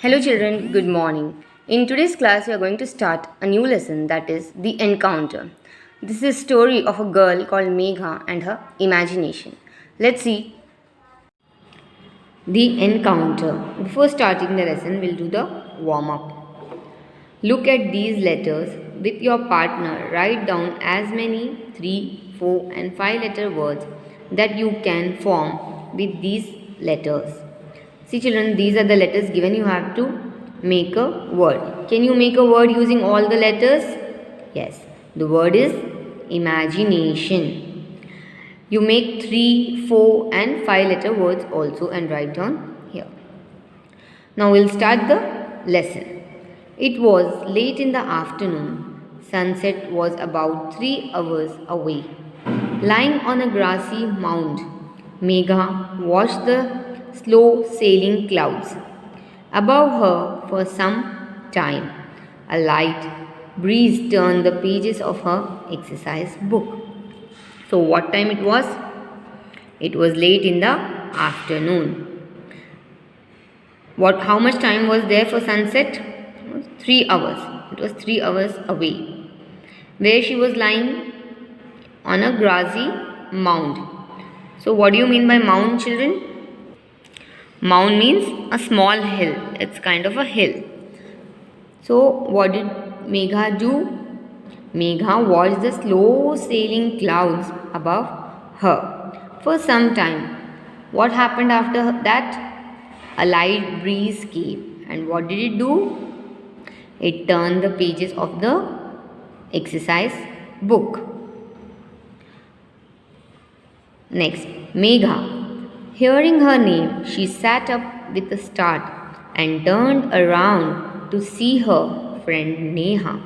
Hello children, good morning. In today's class we are going to start a new lesson, that is The Encounter. This is a story of a girl called Megha and her imagination. Let's see The Encounter. Before starting the lesson, we'll do the warm up. Look at these letters. With your partner, write down as many 3, 4 and 5 letter words that you can form with these letters. See children, these are the letters given. You have to make a word. Can you make a word using all the letters? Yes. The word is imagination. You make 3, 4 and 5 letter words also and write down here. Now we'll start the lesson. It was late in the afternoon. Sunset was about 3 hours away. Lying on a grassy mound, Megha watched the slow sailing clouds above her for some time. A light breeze turned the pages of her exercise book. So what time it was? It was late in the afternoon. How much time was there for sunset? 3 hours. It was 3 hours away. Where she was lying? On a grassy mound. So what do you mean by mound, children? Mound means a small hill. It's kind of a hill. So what did Megha do? Megha watched the slow sailing clouds above her for some time. What happened after that? A light breeze came. And what did it do? It turned the pages of the exercise book. Next, Megha. Hearing her name, she sat up with a start and turned around to see her friend Neha.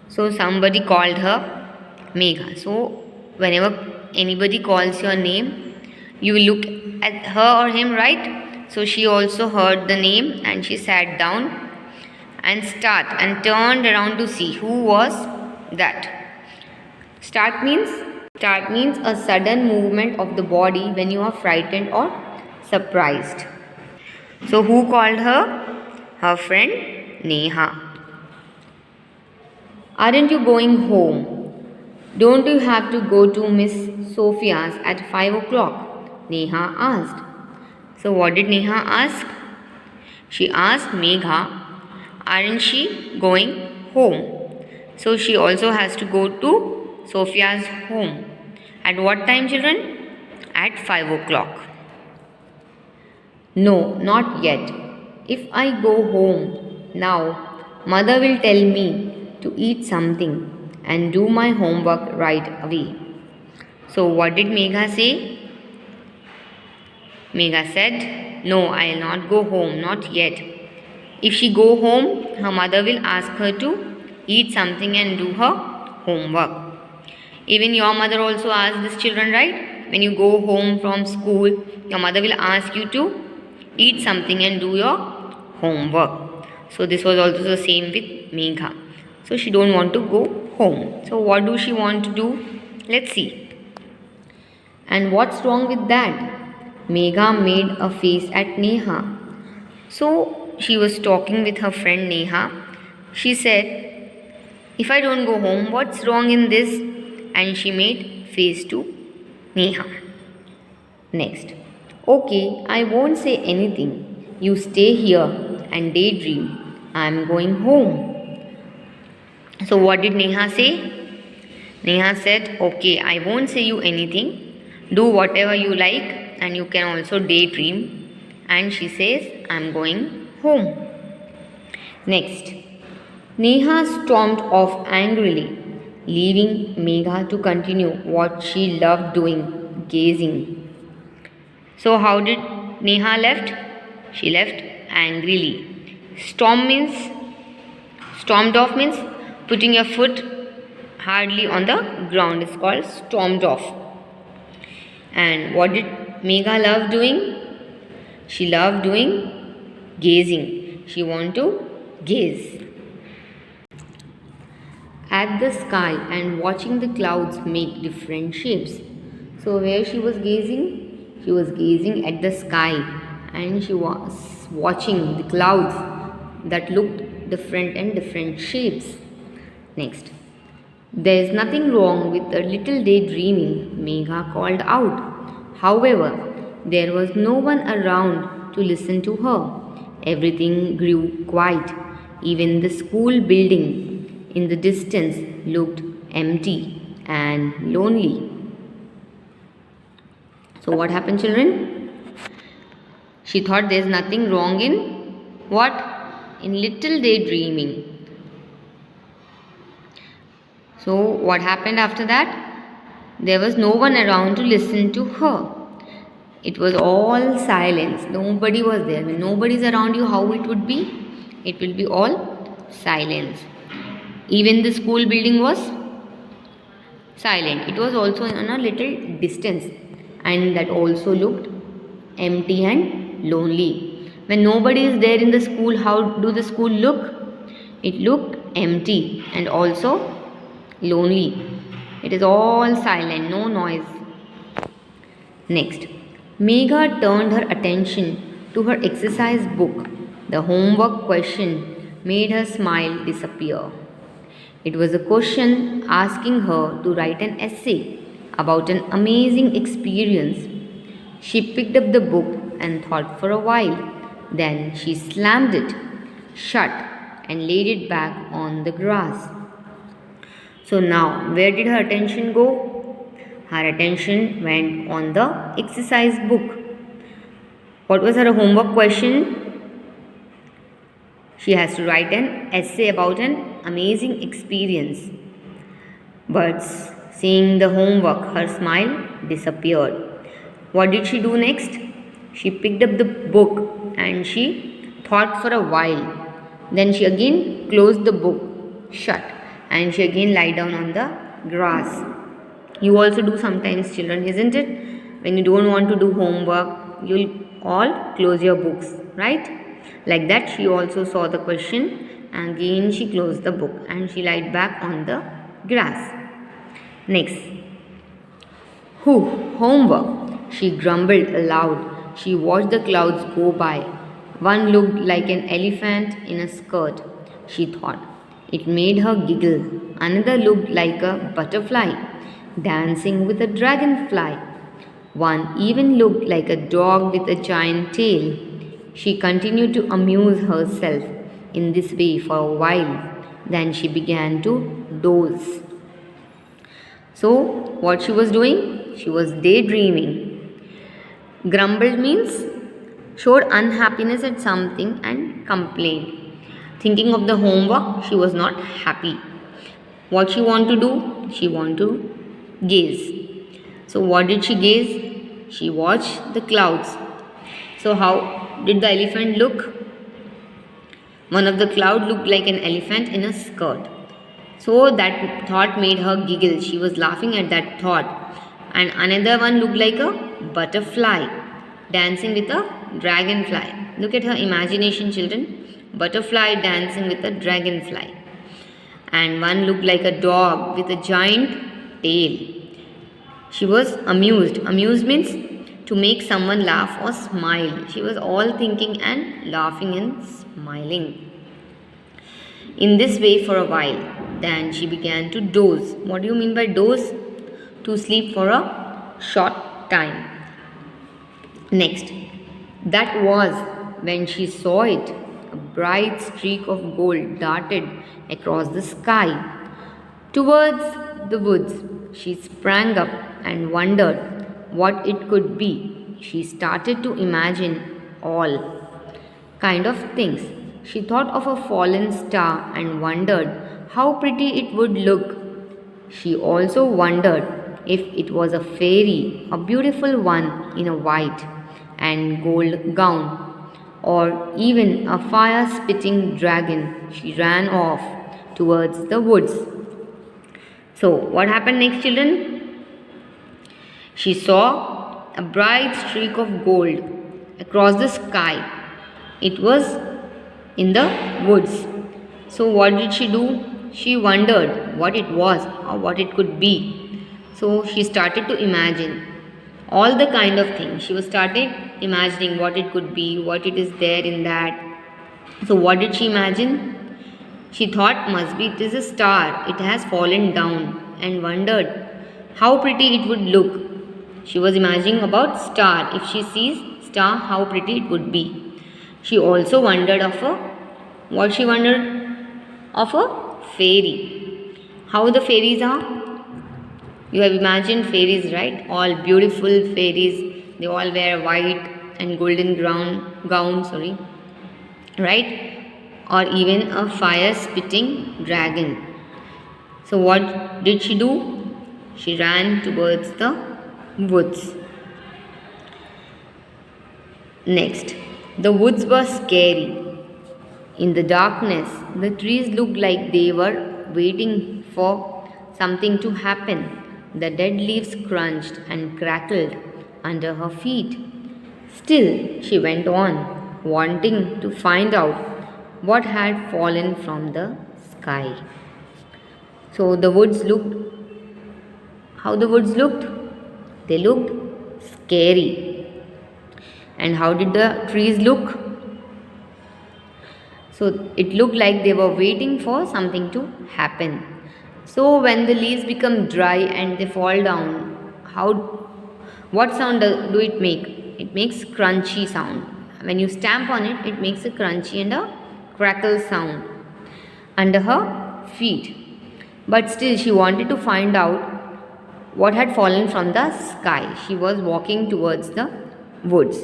So somebody called her Megha. So whenever anybody calls your name, you will look at her or him, right? So she also heard the name and she sat down and turned around to see who was that. Start means a sudden movement of the body when you are frightened or surprised. So who called her? Her friend Neha. Aren't you going home? Don't you have to go to Miss Sophia's at 5 o'clock? Neha asked. So what did Neha ask? She asked Megha, aren't she going home? So she also has to go to Sophia's home. At what time, children? At 5 o'clock. No, not yet. If I go home now, mother will tell me to eat something and do my homework right away. So what did Megha say? Megha said, no, I'll not go home, not yet. If she go home, her mother will ask her to eat something and do her homework. Even your mother also asks this, children, right? When you go home from school, your mother will ask you to eat something and do your homework. So this was also the same with Megha. So she don't want to go home. So what do she want to do? Let's see. And what's wrong with that? Megha made a face at Neha. So she was talking with her friend Neha. She said, if I don't go home, what's wrong in this? And she made face to Neha. Next. Okay, I won't say anything. You stay here and daydream. I'm going home. So what did Neha say? Neha said, okay, I won't say you anything. Do whatever you like and you can also daydream. And she says, I'm going home. Next. Neha stormed off angrily, leaving Megha to continue what she loved doing, gazing. So how did Neha left? She left angrily. Stormed off means putting your foot hardly on the ground. It's called stormed off. And what did Megha love doing? She loved doing gazing. She wanted to gaze at the sky and watching the clouds make different shapes. So where she was gazing? She was gazing at the sky and she was watching the clouds that looked different and different shapes. Next. There is nothing wrong with a little daydreaming, Megha called out. However, there was no one around to listen to her. Everything grew quiet. Even the school building in the distance looked empty and lonely. So, what happened, children? She thought there's nothing wrong in what? In little daydreaming. So, what happened after that? There was no one around to listen to her. It was all silence. Nobody was there. When nobody is around you, how it would be? It will be all silence. Even the school building was silent. It was also on a little distance, and that also looked empty and lonely. When nobody is there in the school, how do the school look? It looked empty and also lonely. It is all silent, no noise. Next, Megha turned her attention to her exercise book. The homework question made her smile disappear. It was a question asking her to write an essay about an amazing experience. She picked up the book and thought for a while. Then she slammed it shut and laid it back on the grass. So now, where did her attention go? Her attention went on the exercise book. What was her homework question? She has to write an essay about an amazing experience. But seeing the homework, her smile disappeared. What did she do next? She picked up the book and she thought for a while. Then she again closed the book shut and she again lie down on the grass. You also do sometimes, children, isn't it? When you don't want to do homework, you'll all close your books, right? Like that, she also saw the question and again she closed the book and she lied back on the grass. Next. Homework, she grumbled aloud. She watched the clouds go by. One looked like an elephant in a skirt, she thought. It made her giggle. Another looked like a butterfly dancing with a dragonfly. One even looked like a dog with a giant tail. She continued to amuse herself in this way for a while. Then she began to doze. So, what she was doing? She was daydreaming. Grumbled means showed unhappiness at something and complained. Thinking of the homework, she was not happy. What she want to do? She want to gaze. So what did she gaze? She watched the clouds. So how did the elephant look? One of the cloud looked like an elephant in a skirt. So that thought made her giggle. She was laughing at that thought. And another one looked like a butterfly dancing with a dragonfly. Look at her imagination, children. Butterfly dancing with a dragonfly. And one looked like a dog with a giant tail. She was amused. Amused means to make someone laugh or smile. She was all thinking and laughing and smiling. In this way for a while. Then she began to doze. What do you mean by doze? To sleep for a short time. Next, that was when she saw it. A bright streak of gold darted across the sky. Towards the woods, she sprang up and wondered what it could be. She started to imagine all kind of things. She thought of a fallen star and wondered how pretty it would look. She also wondered if it was a fairy, a beautiful one in a white and gold gown, or even a fire-spitting dragon. She ran off towards the woods. So, what happened next, children? She saw a bright streak of gold across the sky. It was in the woods. So, what did she do? She wondered what it was or what it could be. So, she started to imagine all the kind of things. She was started imagining what it could be, what it is there in that. So what did she imagine? She thought must be it is a star. It has fallen down and wondered how pretty it would look. She was imagining about star. If she sees star, how pretty it would be. She also wondered of a what she wondered of a fairy. How the fairies are? You have imagined fairies, right? All beautiful fairies. They all wear white and golden gown, sorry, right? Or even a fire spitting dragon. So what did she do? She ran towards the woods. Next, the woods were scary. In the darkness, the trees looked like they were waiting for something to happen. The dead leaves crunched and crackled under her feet. Still, she went on, wanting to find out what had fallen from the sky. So the woods looked, how the woods looked? They looked scary. And how did the trees look? So it looked like they were waiting for something to happen. So when the leaves become dry and they fall down, what sound do it make? It makes crunchy sound. When you stamp on it, it makes a crunchy and a crackle sound under her feet. But still she wanted to find out what had fallen from the sky. She was walking towards the woods.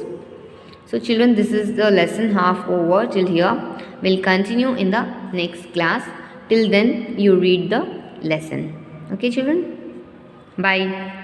So children, this is the lesson half over till here. We'll continue in the next class. Till then, you read the lesson. Okay children? Bye.